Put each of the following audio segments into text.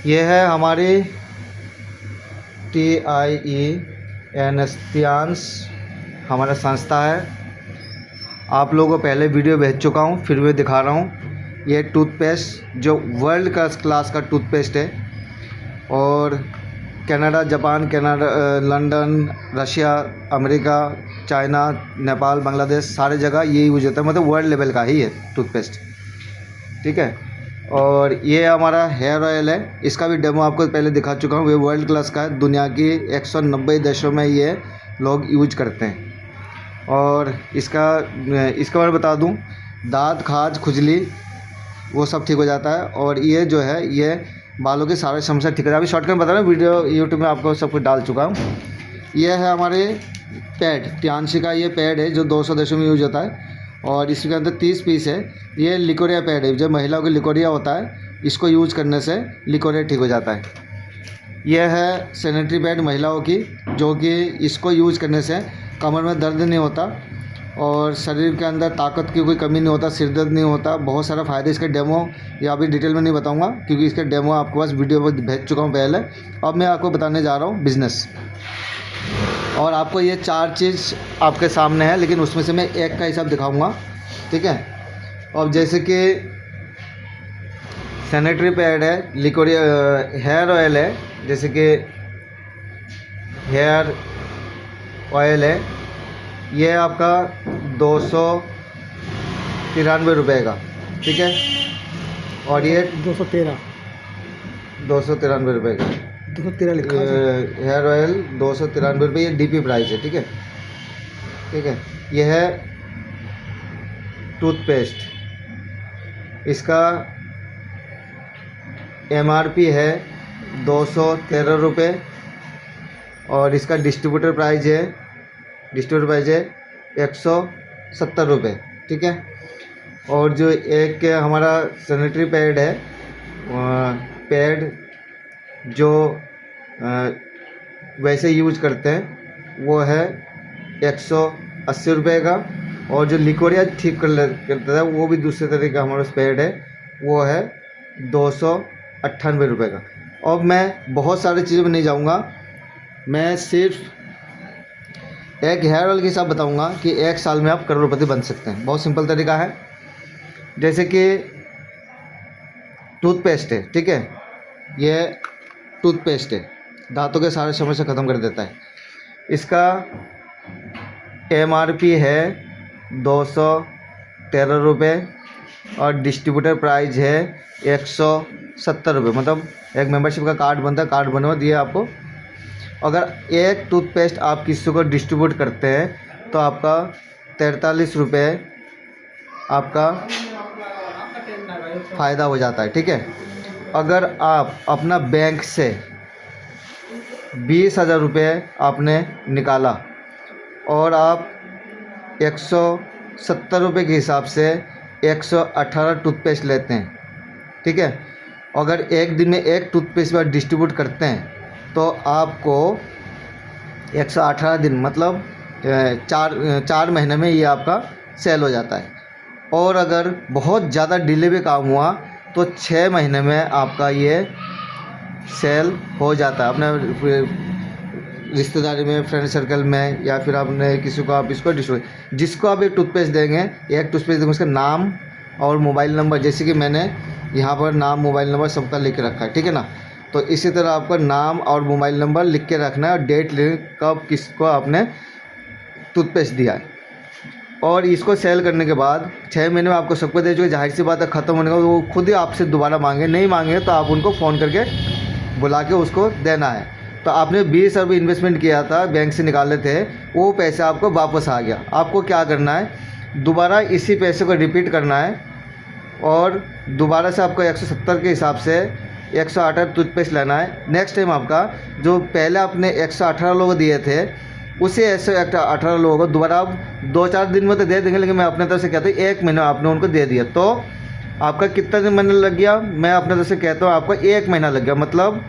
ये है हमारी TIENS तियांश हमारा संस्था है। आप लोगों को पहले वीडियो भेज चुका हूँ, फिर मैं दिखा रहा हूँ। ये टूथपेस्ट जो वर्ल्ड क्लास का टूथपेस्ट है और Canada, Japan, London, Russia, America, China, Nepal, Bangladesh सारे जगह ये यूज होता है, मतलब वर्ल्ड लेवल का ही है टूथपेस्ट। ठीक है। और ये हमारा हेयर ऑयल है, इसका भी डेमो आपको पहले दिखा चुका हूँ। ये वर्ल्ड क्लास का है, दुनिया की 190 देशों में ये लोग यूज करते हैं। और इसका बारे में बता दूँ, दांत, खाज, खुजली वो सब ठीक हो जाता है। और ये जो है ये बालों की सारी समस्या ठीक है। अभी शॉर्टकट में बता रहा हूँ, वीडियो यूट्यूब में आपको सब कुछ डाल चुका हूँ। ये है हमारे पैड, तियांशी का ये पैड है जो 200 देशों में यूज होता है और इसके अंदर 30 पीस है। ये लिकोरिया पैड है, जब महिलाओं को लिकोरिया होता है इसको यूज करने से लिकोरिया ठीक हो जाता है। यह है सैनिटरी पैड महिलाओं की, जो कि इसको यूज करने से कमर में दर्द नहीं होता और शरीर के अंदर ताकत की कोई कमी नहीं होता, सिर दर्द नहीं होता। बहुत सारा फ़ायदे इसके डेमो या अभी डिटेल में नहीं बताऊंगा क्योंकि इसके डेमो आपके पास वीडियो में भेज चुका हूं पहले। अब मैं आपको बताने जा रहा हूं बिज़नेस। और आपको ये 4 चीज़ आपके सामने है, लेकिन उसमें से मैं एक का हिसाब दिखाऊंगा। ठीक है। अब जैसे कि सैनिटरी पैड है, लिकोरिया हेयर ऑयल है, जैसे कि हेयर ऑयल है, ये आपका 293 रुपये का। ठीक है। और ये 293 रुपये का 213 लिखा है। हेयर ऑयल 293 रुपये, ये DP प्राइस है। ठीक है। ठीक है। ये है टूथपेस्ट, इसका MRP है 213 रुपये और इसका डिस्ट्रीब्यूटर प्राइस है 170 रुपये। ठीक है। और जो एक हमारा सैनिटरी पैड है, पैड जो वैसे यूज करते हैं वो है 180 रुपये का। और जो लिकोरिया ठीक करता है वो भी दूसरे तरीके का हमारा पैड है, वो है 298 रुपये का। अब मैं बहुत सारी चीज़ों में नहीं जाऊंगा, मैं सिर्फ एक हेयर ऑयल के हिसाब बताऊंगा कि 1 साल में आप करोड़पति बन सकते हैं। बहुत सिंपल तरीका है। जैसे कि टूथपेस्ट है, ठीक है, ये टूथपेस्ट है, दांतों के सारे समस्या ख़त्म कर देता है। इसका MRP है 213 रुपये और डिस्ट्रीब्यूटर प्राइस है 170 रुपये। मतलब एक मेंबरशिप का कार्ड बनता है, कार्ड बनवा दिए आपको। अगर एक टूथपेस्ट आप किसी को डिस्ट्रीब्यूट करते हैं तो आपका 43 रुपये आपका फ़ायदा हो जाता है। ठीक है। अगर आप अपना बैंक से 20,000 रुपये आपने निकाला और आप 170 रुपये के हिसाब से 118 टूथपेस्ट लेते हैं, ठीक है, अगर एक दिन में एक टूथपेस्ट पर डिस्ट्रीब्यूट करते हैं तो आपको 118 दिन मतलब 4 महीने में ये आपका सेल हो जाता है। और अगर बहुत ज़्यादा डिले भी काम हुआ तो 6 महीने में आपका ये सेल हो जाता है। अपने रिश्तेदारी में, फ्रेंड सर्कल में, या फिर आपने किसी को आप इसको डिस्ट्रीब्यूट, जिसको आप एक टूथपेस्ट देंगे, एक टूथपेस्ट देंगे, उसका नाम और मोबाइल नंबर, जैसे कि मैंने यहाँ पर नाम, मोबाइल नंबर सबका लिख के रखा है, ठीक है ना। तो इसी तरह आपका नाम और मोबाइल नंबर लिख के रखना है और डेट कब किसको आपने टूथपेस्ट दिया है। और इसको सेल करने के बाद 6 महीने में आपको सबको दे चुके, जाहिर सी बात है ख़त्म होने का वो खुद ही आपसे दोबारा मांगे, नहीं मांगे तो आप उनको फ़ोन करके बुला के उसको देना है। तो आपने 20 रुपये इन्वेस्टमेंट किया था, बैंक से निकाले थे, वो पैसा आपको वापस आ गया। आपको क्या करना है, दोबारा इसी पैसे को रिपीट करना है और दोबारा से आपको 170 के हिसाब से 118 टूथपेस्ट लेना है। नेक्स्ट टाइम आपका जो पहले आपने 118 लोगों को दिए थे, उसी 118 लोगों को दोबारा आप 2-4 दिन में तो दे देंगे, लेकिन मैं अपने तरफ से कहता हूँ 1 महीना आपने उनको दे दिया तो आपका कितना दिन महीना लग गया, मैं अपने तरफ से कहता हूँ आपको 1 महीना लग गया। मतलब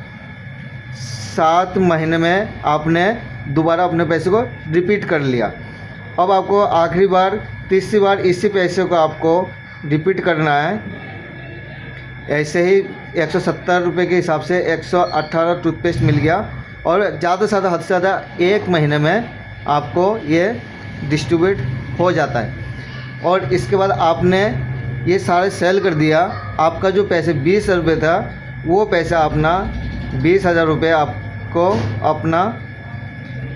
7 महीने में आपने दोबारा अपने पैसे को रिपीट कर लिया। अब आपको आखिरी बार, तीसरी बार इसी पैसे को आपको रिपीट करना है ऐसे ही 170 रुपये के हिसाब से 118 टूथपेस्ट मिल गया। और ज़्यादा से ज़्यादा हद से ज़्यादा 1 महीने में आपको ये डिस्ट्रीब्यूट हो जाता है। और इसके बाद आपने ये सारे सेल कर दिया, आपका जो पैसे 20,000 रुपये था वो पैसा अपना 20,000 रुपये आपको अपना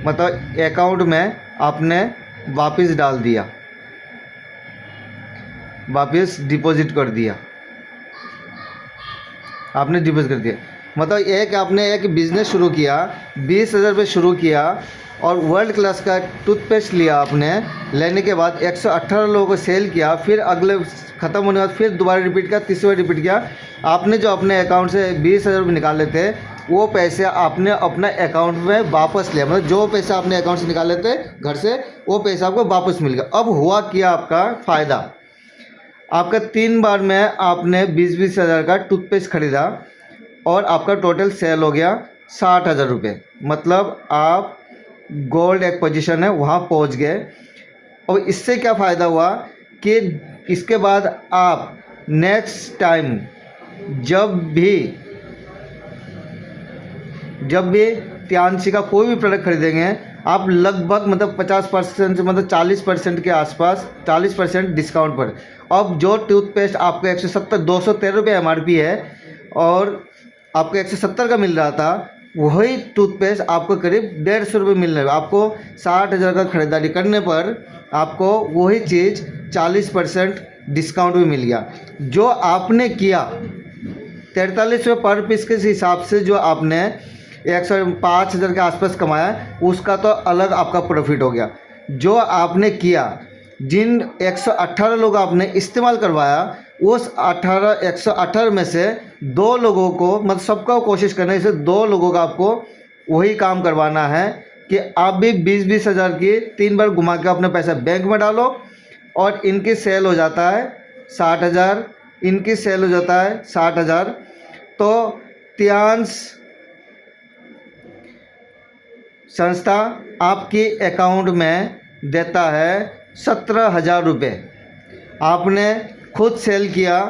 मतलब अकाउंट में आपने वापस डाल दिया, वापस डिपॉजिट कर दिया, आपने डिपॉजिट कर दिया। मतलब आपने एक बिज़नेस शुरू किया, 20,000 रुपये शुरू किया और वर्ल्ड क्लास का टूथपेस्ट लिया आपने, लेने के बाद 118 लोगों को सेल किया, फिर अगले ख़त्म होने के बाद फिर दोबारा रिपीट किया, तीसरी बार रिपीट किया। आपने जो अपने अकाउंट से 20,000 रुपये निकाले थे वो पैसे आपने अपना अकाउंट में वापस लिया, मतलब जो पैसा आपने अकाउंट से निकाले थे घर से वो पैसा आपको वापस मिल गया। अब हुआ क्या आपका फ़ायदा, आपका 3 बार में आपने 20-20 हज़ार का टूथपेस्ट ख़रीदा और आपका टोटल सेल हो गया 60,000 रुपये। मतलब आप गोल्ड एक पोजीशन है वहाँ पहुँच गए। और इससे क्या फ़ायदा हुआ कि इसके बाद आप नेक्स्ट टाइम जब भी त्यांशी का कोई भी प्रोडक्ट खरीदेंगे आप लगभग मतलब 50% से मतलब 40% के आसपास 40% डिस्काउंट पर। अब जो टूथपेस्ट आपको 213 रुपये MRP है और आपको 170 का मिल रहा था, वही टूथपेस्ट आपको करीब 150 रुपये मिल रहा है। आपको 60,000 का खरीदारी करने पर आपको वही चीज़ 40% डिस्काउंट भी मिल गया। जो आपने किया 43 रुपये पर पीस के हिसाब से जो आपने 105,000 के आसपास कमाया, उसका तो अलग आपका प्रॉफिट हो गया। जो आपने किया, जिन 118 लोग आपने इस्तेमाल करवाया, उस 118 में से 2 लोगों को मतलब सबका कोशिश करने से 2 लोगों का आपको वही काम करवाना है कि आप भी 20-20 हज़ार की 3 बार घुमा के अपना पैसा बैंक में डालो और इनकी सेल हो जाता है 60,000, इनकी सेल हो जाता है 60,000। तो त्यांश संस्था आपके अकाउंट में देता है 17,000 रुपये। आपने खुद सेल किया,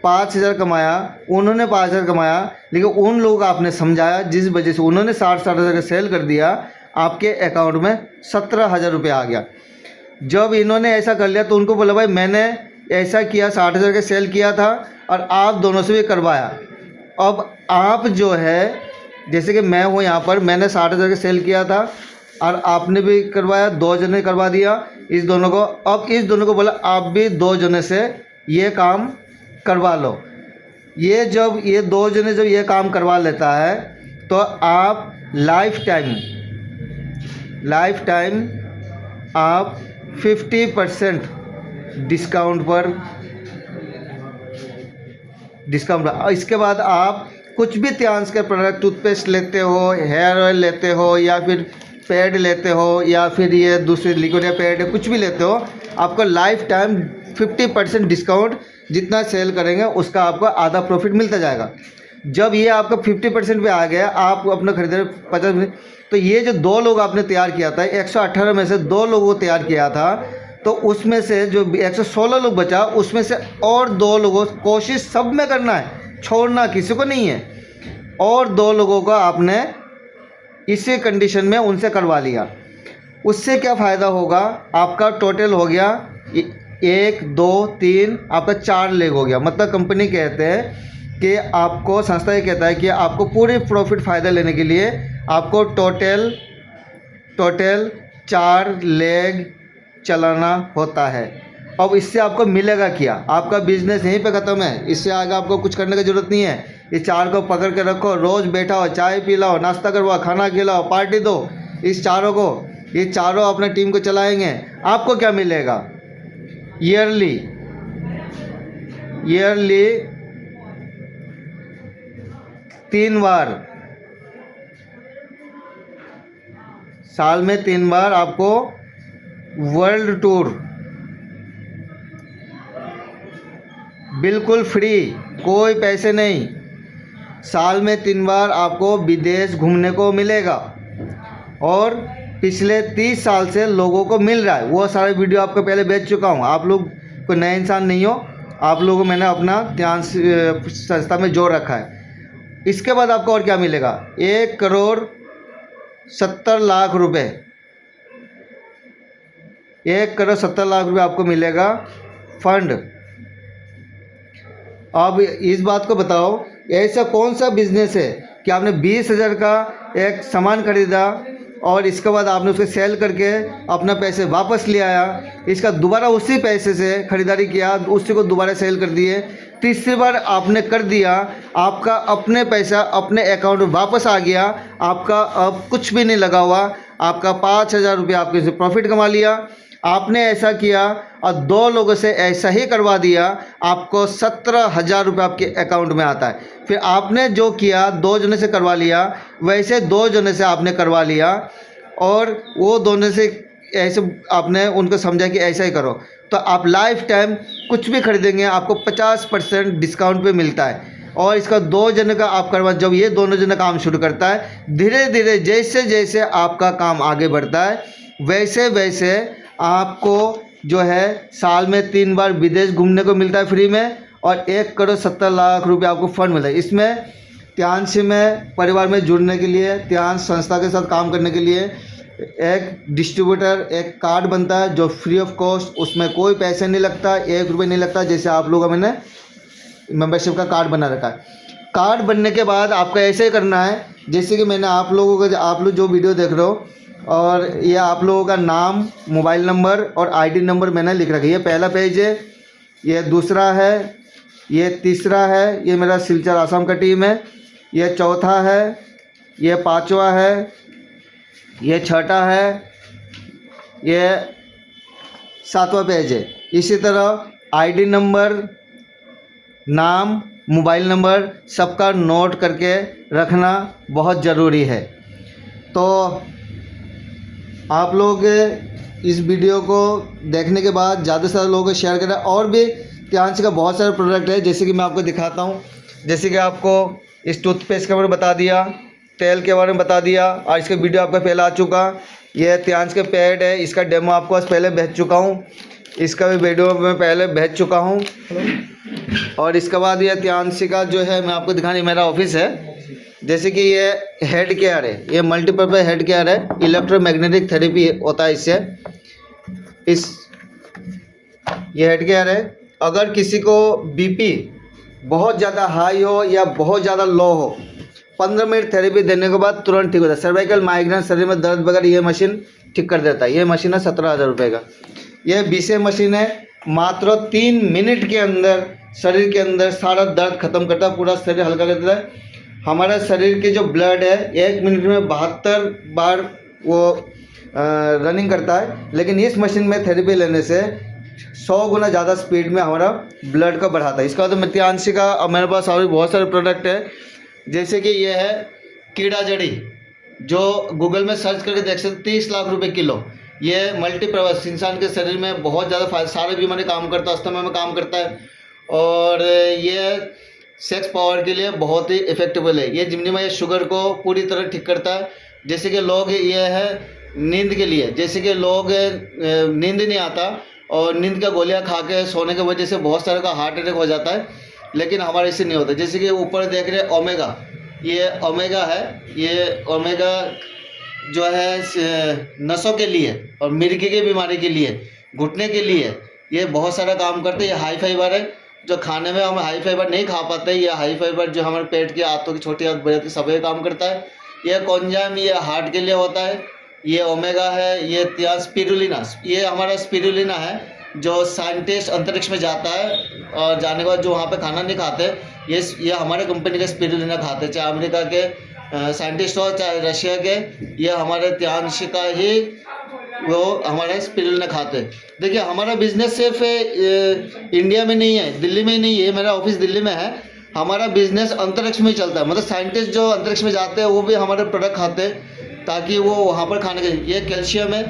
5,000 कमाया, उन्होंने 5,000 कमाया, लेकिन उन लोगों को आपने समझाया जिस वजह से उन्होंने 60,000 का सेल कर दिया, आपके अकाउंट में 17,000 रुपये आ गया। जब इन्होंने ऐसा कर लिया तो उनको बोला भाई मैंने ऐसा किया, 60,000 का सेल किया था और आप दोनों से भी करवाया। अब आप जो है जैसे कि मैं हूँ यहाँ पर, मैंने 60,000 का सेल किया था और आपने भी करवाया, 2 जने करवा दिया इस दोनों को। अब इस दोनों को बोला आप भी 2 जने से ये काम करवा लो। ये 2 जने जब ये काम करवा लेता है तो आप लाइफ टाइम आप 50% डिस्काउंट। इसके बाद आप कुछ भी त्यांश के प्रोडक्ट, टूथपेस्ट लेते हो, हेयर ऑयल लेते हो या फिर पैड लेते हो या फिर ये दूसरे लिक्विड या पैड कुछ भी लेते हो, आपको लाइफ टाइम 50% डिस्काउंट, जितना सेल करेंगे उसका आपको आधा प्रॉफिट मिलता जाएगा। जब ये आपका 50% पे आ गया, आप अपना खरीदे 50%, तो ये जो 2 लोग आपने तैयार किया था, 118 में से 2 लोगों को तैयार किया था, तो उसमें से जो 116 लोग बचा, उसमें से और 2 लोगों को कोशिश सब में करना है, छोड़ना किसी को नहीं है। और 2 लोगों को आपने इसी कंडीशन में उनसे करवा लिया। उससे क्या फ़ायदा होगा, आपका टोटल हो गया 1 2 3, आपका 4 लेग हो गया। मतलब कंपनी कहते हैं कि आपको, संस्था ये कहता है कि आपको पूरे प्रॉफिट फ़ायदा लेने के लिए आपको टोटल 4 लेग चलाना होता है। अब इससे आपको मिलेगा क्या, आपका बिजनेस यहीं पे ख़त्म है, इससे आगे आपको कुछ करने की ज़रूरत नहीं है। ये 4 को पकड़ के रखो, रोज़ बैठा हो, चाय पिलाओ, नाश्ता करवाओ, खाना खिलाओ, पार्टी दो, इस चारों को, ये चारों अपने टीम को चलाएंगे। आपको क्या मिलेगा, ईयरली 3 बार, साल में 3 बार आपको वर्ल्ड टूर बिल्कुल फ्री, कोई पैसे नहीं, साल में 3 बार आपको विदेश घूमने को मिलेगा। और पिछले 30 साल से लोगों को मिल रहा है, वो सारे वीडियो आपको पहले भेज चुका हूँ। आप लोग कोई नए इंसान नहीं हो, आप लोगों को मैंने अपना ध्यान संस्था में जोड़ रखा है। इसके बाद आपको और क्या मिलेगा, 1,70,00,000 रुपये, 1,70,00,000 रुपये आपको मिलेगा फंड। अब इस बात को बताओ, ऐसा कौन सा बिजनेस है कि आपने 20,000 का एक सामान खरीदा और इसके बाद आपने उसको सेल करके अपना पैसे वापस ले आया, इसका दोबारा उसी पैसे से ख़रीदारी किया, उसी को दोबारा सेल कर दिए, तीसरी बार आपने कर दिया, आपका अपने पैसा अपने अकाउंट में वापस आ गया, आपका अब कुछ भी नहीं लगा हुआ, आपका 5,000 रुपये आपके से प्रॉफिट कमा लिया। आपने ऐसा किया और 2 लोगों से ऐसा ही करवा दिया, आपको 17,000 रुपये आपके अकाउंट में आता है। फिर आपने जो किया 2 जने से करवा लिया, वैसे 2 जने से आपने करवा लिया और वो दोनों से ऐसे आपने उनको समझा कि ऐसा ही करो, तो आप लाइफ टाइम कुछ भी खरीदेंगे आपको 50% डिस्काउंट पे मिलता है। और इसका 2 जने का आप करवा, जब ये दोनों जने काम शुरू करता है, धीरे धीरे जैसे जैसे आपका काम आगे बढ़ता है वैसे वैसे आपको जो है साल में 3 बार विदेश घूमने को मिलता है फ्री में, और 1,70,00,000 रुपये आपको फंड मिला है। इसमें त्यांश में परिवार में जुड़ने के लिए, त्यांश संस्था के साथ काम करने के लिए एक डिस्ट्रीब्यूटर एक कार्ड बनता है जो फ्री ऑफ कॉस्ट, उसमें कोई पैसे नहीं लगता, 1 रुपये नहीं लगता। जैसे आप लोगों मैंने मेंबरशिप का कार्ड बना रखा है। कार्ड बनने के बाद आपको ऐसे ही करना है जैसे कि मैंने आप लोगों को, आप लोग जो वीडियो देख रहे हो, और ये आप लोगों का नाम, मोबाइल नंबर और आईडी नंबर मैंने लिख रखा है। ये पहला पेज है, ये दूसरा है, ये तीसरा है, ये मेरा सिलचर आसाम का टीम है, ये चौथा है, ये 5वां है, ये 6ठा है, ये 7वां पेज है। इसी तरह आईडी नंबर, नाम, मोबाइल नंबर सबका नोट करके रखना बहुत ज़रूरी है। तो आप लोग इस वीडियो को देखने के बाद ज़्यादा से ज़्यादा लोगों को शेयर करें। और भी त्यांश का बहुत सारे प्रोडक्ट है, जैसे कि मैं आपको दिखाता हूँ। जैसे कि आपको इस टूथपेस्ट के बारे में बता दिया, तेल के बारे में बता दिया, और इसका वीडियो आपका पहले आ चुका। ये त्यांश के पैड है, इसका डेमो आपको पहले भेज चुका हूँ, इसका भी वीडियो मैं पहले भेज चुका हूँ। और इसके बाद ये त्यांश का जो है मैं आपको दिखाने, मेरा ऑफिस है। जैसे कि ये हेड केयर है, ये मल्टीपर्पज़ हेड केयर है, इलेक्ट्रोमैग्नेटिक थेरेपी होता है इससे। ये हेड केयर है। अगर किसी को बीपी बहुत ज़्यादा हाई हो या बहुत ज़्यादा लो हो, 15 मिनट थेरेपी देने के बाद तुरंत ठीक होता है। सर्वाइकल माइग्रेन, शरीर में दर्द वगैरह, ये मशीन ठीक कर देता है। ये मशीन है 17,000 रुपये का। ये BCA मशीन है, मात्र 3 मिनट के अंदर शरीर के अंदर सारा दर्द खत्म करता है, पूरा शरीर हल्का कर देता है। हमारा शरीर के जो ब्लड है 1 मिनट में 72 बार वो रनिंग करता है, लेकिन इस मशीन में थेरेपी लेने से 100 गुना ज़्यादा स्पीड में हमारा ब्लड को बढ़ाता है। इसका तो त्यांश का, और मेरे पास और भी बहुत सारे प्रोडक्ट है। जैसे कि ये है कीड़ा जड़ी, जो गूगल में सर्च करके देख सकते, 30 लाख रुपए किलो। ये मल्टीपर्पज़ इंसान के शरीर में बहुत ज़्यादा फायदा, सारे बीमारी काम करता है, अस्थमा में काम करता है, और ये सेक्स पावर के लिए बहुत ही इफेक्टिबल है। ये जिम्नी ये शुगर को पूरी तरह ठीक करता है। जैसे कि लोग, ये है नींद के लिए, जैसे कि लोग नींद नहीं आता और नींद का गोलियां खा के सोने की वजह से बहुत सारे का हार्ट अटैक हो जाता है, लेकिन हमारे इससे नहीं होता। जैसे कि ऊपर देख रहे ओमेगा, ये ओमेगा है, ये ओमेगा जो है नसों के लिए और मिर्गी की बीमारी के लिए, घुटने के लिए ये बहुत सारा काम करते हैं। ये हाई फाइबर है, जो खाने में हम हाई फाइबर नहीं खा पाते, ये हाई फाइबर जो हमारे पेट की आंतों की छोटी आंत बड़ी सभी काम करता है। ये कोंजाम, ये हार्ट के लिए होता है। ये ओमेगा है, ये स्पिरुलिना, ये हमारा स्पिरुलिना है, जो साइंटिस्ट अंतरिक्ष में जाता है और जाने के बाद जो वहाँ पे खाना नहीं खाते, ये हमारे कंपनी का स्पिरुलिना खाते, चाहे अमेरिका के साइंटिस्ट हो चाहे रशिया के, ये हमारे त्यांश का ही वो हमारा स्पिरुलिना खाते। देखिए हमारा बिजनेस सिर्फ इंडिया में नहीं है, दिल्ली में ही नहीं है, मेरा ऑफिस दिल्ली में है। हमारा बिजनेस अंतरिक्ष में चलता है, मतलब साइंटिस्ट जो अंतरिक्ष में जाते हैं वो भी हमारे प्रोडक्ट खाते हैं ताकि वो वहाँ पर खाने के। ये कैल्शियम है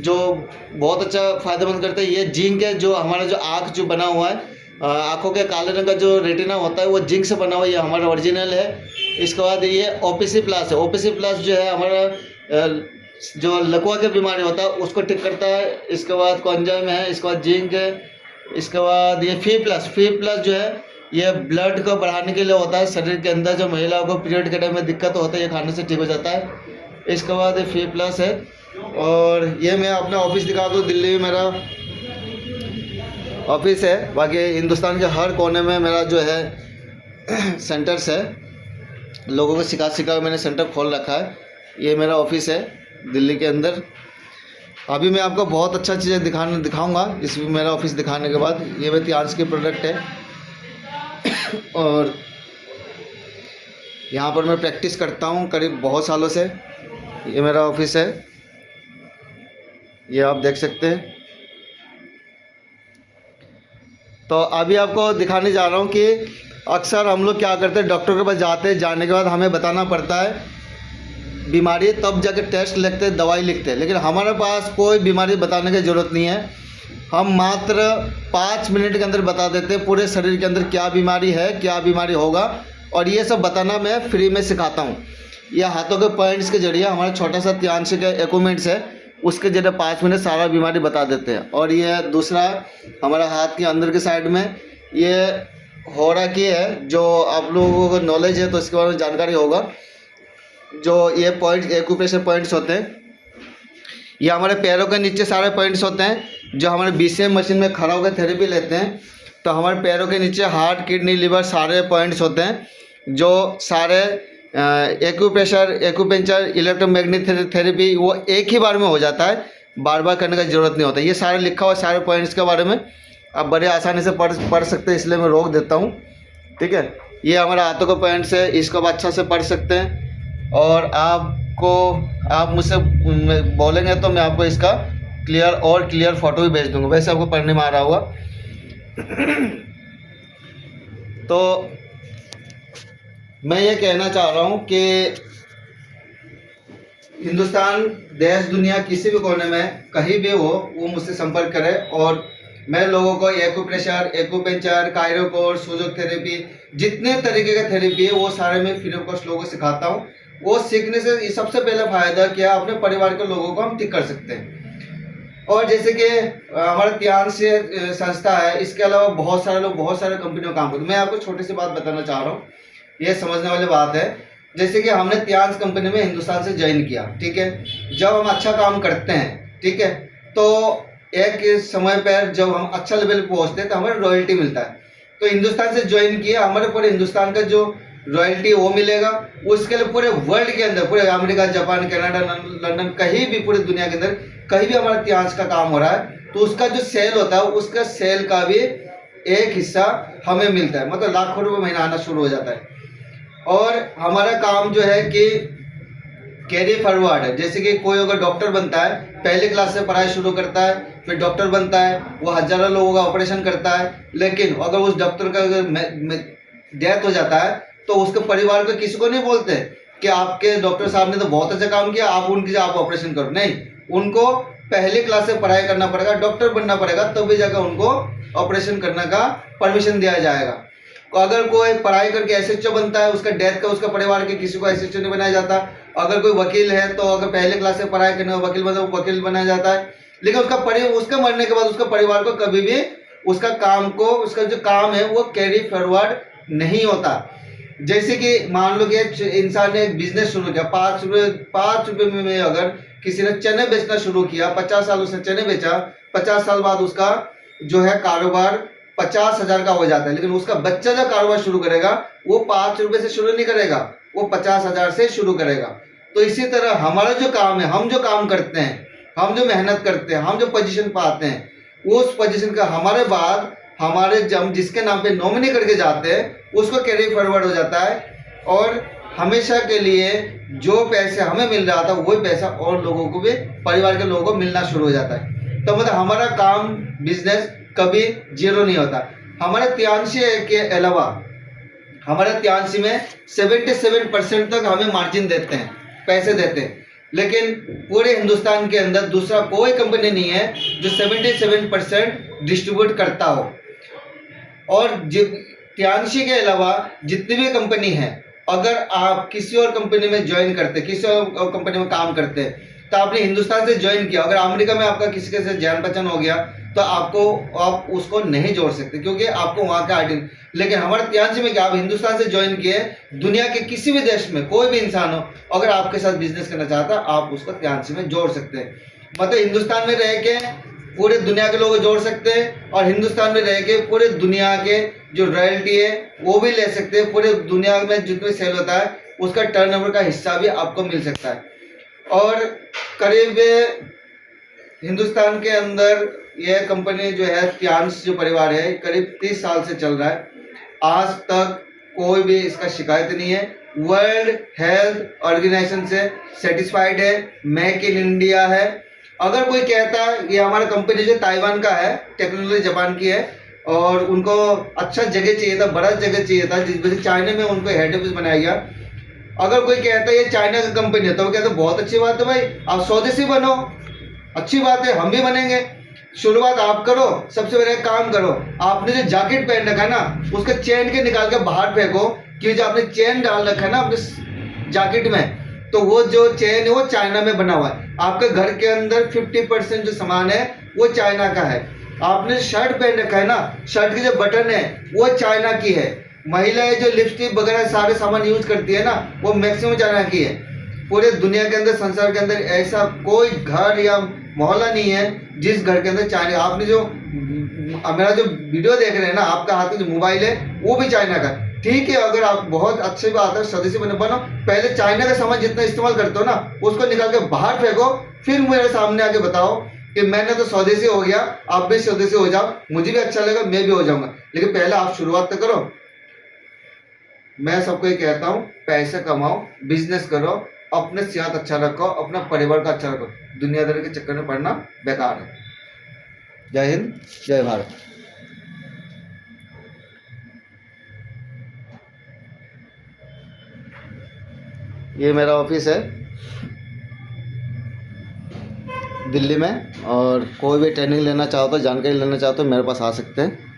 जो बहुत अच्छा फ़ायदेमंद करता है। ये जिंक है, जो हमारा जो आँख जो बना हुआ है, आँखों के काले रंग का जो रेटिना होता है वो जिंक से बना हुआ है, ये हमारा ओरिजिनल है। इसके बाद ये OPC प्लस है। OPC प्लस जो है हमारा जो लकवा के बीमारी होता है उसको ठीक करता है। इसके बाद कोंजाइम है, इसके बाद जिंक है, इसके बाद ये फी प्लस जो है ये ब्लड को बढ़ाने के लिए होता है, शरीर के अंदर जो महिलाओं को पीरियड के टाइम में दिक्कत होता है ये खाने से ठीक हो जाता है। इसके बाद ये फी प्लस है। और ये मैं अपना ऑफिस दिखा दूँ, दिल्ली में मेरा ऑफिस है, बाकी हिंदुस्तान के हर कोने में मेरा जो है सेंटर्स है, लोगों को सिखा मैंने सेंटर खोल रखा है। ये मेरा ऑफिस है दिल्ली के अंदर। अभी मैं आपको बहुत अच्छा चीज़ें दिखाऊंगा इस मेरा ऑफिस दिखाने के बाद। ये मेरे त्यांश के प्रोडक्ट है और यहाँ पर मैं प्रैक्टिस करता हूँ करीब बहुत सालों से। ये मेरा ऑफिस है, ये आप देख सकते हैं। तो अभी आपको दिखाने जा रहा हूँ कि अक्सर हम लोग क्या करते हैं, डॉक्टर के पास जाते हैं, जाने के बाद हमें बताना पड़ता है बीमारी, तब जाके टेस्ट लिखते हैं, दवाई लिखते हैं। लेकिन हमारे पास कोई बीमारी बताने की ज़रूरत नहीं है, हम मात्र 5 मिनट के अंदर बता देते हैं पूरे शरीर के अंदर क्या बीमारी है, क्या बीमारी होगा। और ये सब बताना मैं फ्री में सिखाता हूँ। यह हाथों के पॉइंट्स के जरिए हमारा छोटा सा त्यांश का एक्यूपमेंट्स है, उसके जरिए 5 मिनट सारा बीमारी बता देते हैं। और ये दूसरा हमारा हाथ के अंदर के साइड में ये होरा की है, जो आप लोगों को नॉलेज है तो इसके बारे में जानकारी होगा। जो ये पॉइंट्स एक्यूप्रेशर पॉइंट्स होते हैं, ये हमारे पैरों के नीचे सारे पॉइंट्स होते हैं। जो हमारे BCM मशीन में खड़ा होकर थेरेपी लेते हैं तो हमारे पैरों के नीचे हार्ट, किडनी, लिवर सारे पॉइंट्स होते हैं, जो सारे एक्यूपेंचर, इलेक्ट्रोमैग्नेटिक थेरेपी वो एक ही बार में हो जाता है, बार बार करने का ज़रूरत नहीं होता। ये सारे लिखा हुआ सारे पॉइंट्स के बारे में आप बड़े आसानी से पढ़ सकते हैं, इसलिए मैं रोक देता हूँ। ठीक है, ये हमारे हाथों के पॉइंट्स है, इसको आप अच्छा से पढ़ सकते हैं। और आप मुझसे बोलेंगे तो मैं आपको इसका क्लियर फ़ोटो भी भेज दूँगा, वैसे आपको पढ़ने में आ रहा होगा। तो मैं ये कहना चाह रहा हूँ कि हिंदुस्तान, देश, दुनिया किसी भी कोने में कहीं भी हो वो मुझसे संपर्क करे। और मैं लोगों को एक्यूप्रेशर, एक्यूपेंचर, कायरोकोर्स, सुजोक थेरेपी, जितने तरीके का थेरेपी है वो सारे मैं फ्री ऑफ कॉस्ट लोगों को सिखाता हूँ। वो सीखने से सबसे पहला फ़ायदा क्या, अपने परिवार के लोगों को हम ठीक कर सकते हैं। और जैसे कि हमारा त्यांश संस्था है, इसके अलावा बहुत सारे लोग बहुत सारे कंपनियों में काम करते हैं। मैं आपको छोटी सी बात बताना चाह रहा हूँ, ये समझने वाली बात है। जैसे कि हमने त्यांश कंपनी में हिंदुस्तान से ज्वाइन किया, ठीक है। जब हम अच्छा काम करते हैं, ठीक है, तो एक समय पर जब हम अच्छा लेवल पे पहुँचते हैं तो हमें रॉयल्टी मिलता है। तो हिंदुस्तान से ज्वाइन किया, हमारे पूरे हिंदुस्तान का जो रॉयल्टी वो मिलेगा। उसके लिए पूरे वर्ल्ड के अंदर, पूरे अमेरिका, जापान, कनाडा, लंदन, कहीं भी पूरी दुनिया के अंदर कहीं भी हमारा त्यांश का काम हो रहा है तो उसका जो सेल होता है, उसका सेल का भी एक हिस्सा हमें मिलता है। मतलब लाखों रुपये महीना आना शुरू हो जाता है। और हमारा काम जो है कि कैरी फॉरवर्ड है। जैसे कि कोई अगर डॉक्टर बनता है, पहली क्लास से पढ़ाई शुरू करता है, फिर डॉक्टर बनता है, वो हजारों लोगों का ऑपरेशन करता है। लेकिन अगर उस डॉक्टर का डेथ हो जाता है तो उसके परिवार को किसी को नहीं बोलते कि आपके डॉक्टर साहब ने तो बहुत अच्छा काम किया, आप उनकी आप ऑपरेशन करो। नहीं, उनको पहली क्लास से पढ़ाई करना पड़ेगा, डॉक्टर बनना पड़ेगा, तब भी जाकर उनको ऑपरेशन करने का परमिशन दिया जाएगा। अगर कोई पढ़ाई करके SHO बनता है, उसका डेथ का उसका परिवार के किसी को SHO नहीं बनाया जाता। अगर कोई वकील है तो अगर पहले क्लास से पढ़ाई करने वकील बना, वकील बनाया जाता है। लेकिन उसका मरने के बाद उसका परिवार को कभी भी उसका जो काम है वो कैरी फॉरवर्ड नहीं होता। जैसे कि मान लो कि इंसान ने एक बिजनेस शुरू किया, 5 रुपये में अगर किसी ने चने बेचना शुरू किया, 50 साल उसने चने बेचा, 50 साल बाद उसका जो है कारोबार 50,000 का हो जाता है। लेकिन उसका बच्चा जो कारोबार शुरू करेगा वो 5 रुपये से शुरू नहीं करेगा, वो 50,000 से शुरू करेगा। तो इसी तरह हमारा जो काम है, हम जो काम करते हैं, हम जो मेहनत करते हैं, हम जो पोजीशन पाते हैं, उस पोजीशन का हमारे बाद हमारे जब जिसके नाम पे नॉमिनी करके जाते हैं उसको कैरी फॉरवर्ड हो जाता है। और हमेशा के लिए जो पैसे हमें मिल रहा था वही पैसा और लोगों को भी, परिवार के लोगों को मिलना शुरू हो जाता है। तो मतलब हमारा काम, बिजनेस कभी जीरो नहीं होता। हमारे त्यांशी के अलावा हमारे त्यांशी में 77% तक हमें मार्जिन देते हैं, पैसे देते हैं। लेकिन पूरे हिंदुस्तान के अंदर दूसरा कोई कंपनी नहीं है जो 77% डिस्ट्रीब्यूट करता हो। और त्यांशी के अलावा जितनी भी कंपनी है, अगर आप किसी और कंपनी में ज्वाइन करते, किसी और कंपनी में काम करते, तो आपने हिंदुस्तान से ज्वाइन किया, अगर अमेरिका में आपका किसी के साथ जान पहचान हो गया, तो आपको आप उसको नहीं जोड़ सकते क्योंकि आपको वहाँ का आईडी। लेकिन हमारे त्यांशी में क्या, आप हिंदुस्तान से ज्वाइन किए, दुनिया के किसी भी देश में कोई भी इंसान हो अगर आपके साथ बिजनेस करना चाहता है आप उसको त्यांशी में जोड़ सकते हैं। मतलब हिंदुस्तान में रह के पूरे दुनिया के लोग जोड़ सकते हैं और हिंदुस्तान में रह के पूरे दुनिया के जो रॉयल्टी है वो भी ले सकते हैं। पूरे दुनिया में जितने सेल होता है उसका टर्नओवर का हिस्सा भी आपको मिल सकता है। और करीब हिंदुस्तान के अंदर यह कंपनी जो है त्यांश जो परिवार है करीब 30 साल से चल रहा है। आज तक कोई भी इसका शिकायत नहीं है। वर्ल्ड हेल्थ ऑर्गेनाइजेशन से सेटिस्फाइड है, मेक इन इंडिया है। अगर कोई कहता है ये हमारा कंपनी जो ताइवान का है, टेक्नोलॉजी जापान की है और उनको अच्छा जगह चाहिए था, बड़ा जगह चाहिए था, जिस वजह से चाइना में उनको हेड ऑफिस बनाया गया। अगर कोई कहता है ये चाइना का कंपनी है तो वो कहते हैं बहुत अच्छी बात है भाई, आप स्वदेशी बनो, अच्छी बात है, हम भी बनेंगे। शुरुआत आप करो। सबसे पहले काम करो, आपने जो जैकेट पहन रखा है ना उसके चेन के निकाल के बाहर फेंको, क्योंकि जो आपने चेन डाल रखा है ना अपने जैकेट में तो वो जो चेन है वो चाइना में बना हुआ है। आपके घर के अंदर 50% जो सामान है वो चाइना का है। आपने शर्ट पहन रखा है ना, शर्ट की जो बटन है वो चाइना की है। महिलाएं जो लिपस्टिक वगैरह सारे सामान यूज करती है ना वो मैक्सिमम चाइना की है। पूरे दुनिया के अंदर, संसार के अंदर ऐसा कोई घर या मोहल्ला नहीं है जिस घर के अंदर चाइना। आपने जो मेरा जो वीडियो देख रहे हैं ना, आपका हाथ में जो मोबाइल है वो भी चाइना का। ठीक है, अगर आप बहुत अच्छी बात है स्वदेशी बनो, पहले चाइना का सामान जितना इस्तेमाल करते हो ना उसको निकाल के बाहर फेंको, फिर मेरे सामने आके बताओ कि मैंने तो स्वदेशी हो गया, आप भी स्वदेशी हो जाओ, मुझे भी अच्छा लगेगा, मैं भी हो जाऊंगा। लेकिन पहले आप शुरुआत तो करो। मैं सबको ये कहता हूँ, पैसे कमाओ, बिजनेस करो, अपने सेहत अच्छा रखो, अपना परिवार का अच्छा रखो। दुनियादारी के चक्कर में पड़ना बेकार है। जय हिंद, जय भारत। ये मेरा ऑफिस है दिल्ली में, और कोई भी ट्रेनिंग लेना चाहो तो, जानकारी लेना चाहो तो मेरे पास आ सकते हैं।